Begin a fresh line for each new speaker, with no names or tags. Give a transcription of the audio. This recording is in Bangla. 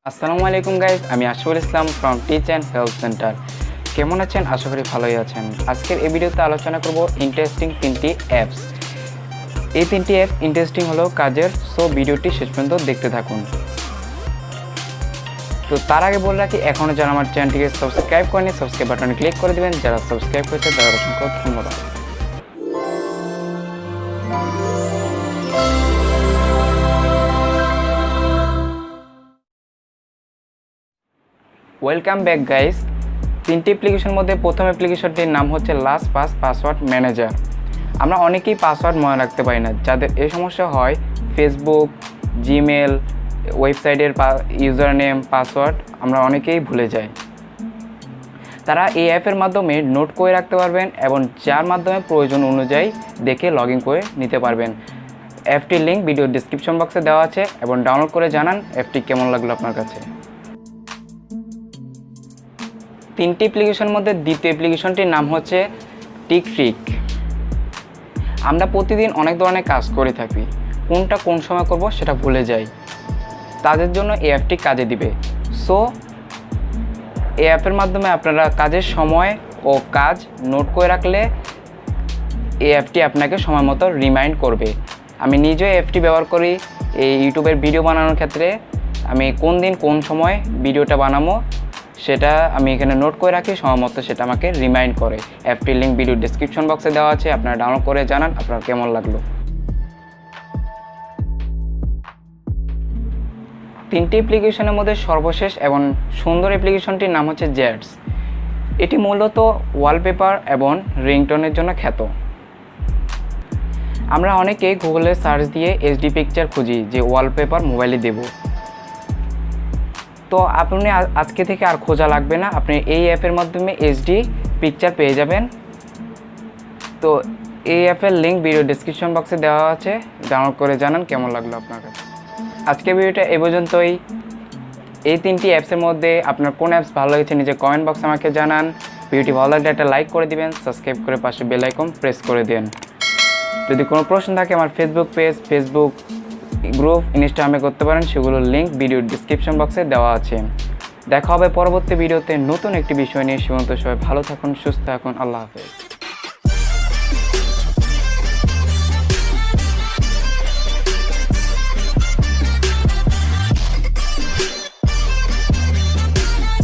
আসসালামু আলাইকুম গাইজ, আমি Ashfaqul Islam from Teach and Help Centre. কেমন আছেন? আশা করি ভালোই আছেন। আজকের এই ভিডিওতে আলোচনা করব ইন্টারেস্টিং তিনটি অ্যাপস। এই তিনটি অ্যাপ ইন্টারেস্টিং হলেও কাজের, সো ভিডিওটি শেষ পর্যন্ত দেখতে থাকুন। তো তার আগে বলে রাখি, এখনও যারা আমার চ্যানেলটিকে সাবস্ক্রাইব করেনি, সাবস্ক্রাইব বাটনে ক্লিক করে দেবেন। যারা সাবস্ক্রাইব করেছে তাদের অসংখ্য ধন্যবাদ। Welcome back guys. তিনটি অ্যাপ্লিকেশনের মধ্যে প্রথম অ্যাপ্লিকেশনটির নাম হচ্ছে লাস্ট পাস পাসওয়ার্ড ম্যানেজার। আমরা অনেকেই পাসওয়ার্ড মনে রাখতে পারি না। যাদের এই সমস্যা হয়, ফেসবুক, জিমেল, ওয়েবসাইটের ইউজার নেম, পাসওয়ার্ড আমরা অনেকেই ভুলে যাই। তারা এই অ্যাপের মাধ্যমে নোট করে রাখতে পারবেন এবং যার মাধ্যমে প্রয়োজন অনুযায়ী দেখে লগ ইন করে নিতে পারবেন। অ্যাপটির লিঙ্ক ভিডিও ডিসক্রিপশন বক্সে দেওয়া আছে এবং ডাউনলোড করে জানান অ্যাপটি কেমন লাগলো আপনার কাছে। তিনটি অ্যাপ্লিকেশনের মধ্যে দ্বিতীয় অ্যাপ্লিকেশনটির নাম হচ্ছে টিক। আমরা প্রতিদিন অনেক ধরনের কাজ করে থাকি, কোনটা কোন সময় করব সেটা ভুলে যাই। তাদের জন্য এই অ্যাপটি কাজে দিবে। সো এই অ্যাপের মাধ্যমে আপনারা কাজের সময় ও কাজ নোট করে রাখলে এই অ্যাপটি আপনাকে সময় মতো রিমাইন্ড করবে। আমি নিজেও অ্যাপটি ব্যবহার করি এই ইউটিউবের ভিডিও বানানোর ক্ষেত্রে। আমি কোন দিন কোন সময় ভিডিওটা বানাবো সেটা আমি এখানে নোট করে রাখি, সময় মতো সেটা আমাকে রিমাইন্ড করে। অ্যাপটির লিঙ্ক ভিডিও ডিসক্রিপশন বক্সে দেওয়া আছে, আপনারা ডাউনলোড করে জানান আপনার কেমন লাগলো। তিনটি অ্যাপ্লিকেশনের মধ্যে সর্বশেষ এবং সুন্দর অ্যাপ্লিকেশনটির নাম হচ্ছে জেডস। এটি মূলত ওয়ালপেপার এবং রিংটোনের জন্য খ্যাত। আমরা অনেকেই গুগলে সার্চ দিয়ে এইচডি পিকচার খুঁজি যে ওয়ালপেপার মোবাইলে দেব। তো আপনি আজকে থেকে আর খোঁজা লাগবে না, আপনি এই অ্যাপের মাধ্যমে এইচডি পিকচার পেয়ে যাবেন। তো এই অ্যাপের লিঙ্ক ভিডিও ডিসক্রিপশন বক্সে দেওয়া আছে, ডাউনলোড করে জানান কেমন লাগলো আপনার কাছে। আজকে ভিডিওটা এ পর্যন্তই। এই তিনটি অ্যাপসের মধ্যে আপনার কোন অ্যাপস ভালো লেগেছে নিজে কমেন্ট বক্সে আমাকে জানান। ভিডিওটি ভালো লাগলে একটা লাইক করে দিবেন, সাবস্ক্রাইব করে পাশে বেল আইকন প্রেস করে দেন। যদি কোনো প্রশ্ন থাকে আমার ফেসবুক পেজ, ফেসবুক গ্রুপ, ইনস্টাগ্রামে করতে পারেন, সেগুলোর লিঙ্ক ভিডিও ডিসক্রিপশন বক্সে দেওয়া আছে। দেখা হবে পরবর্তী ভিডিওতে নতুন একটি বিষয় নিয়ে। সীমান্ত সবাই ভালো থাকুন, সুস্থ থাকুন। আল্লাহ হাফেজ।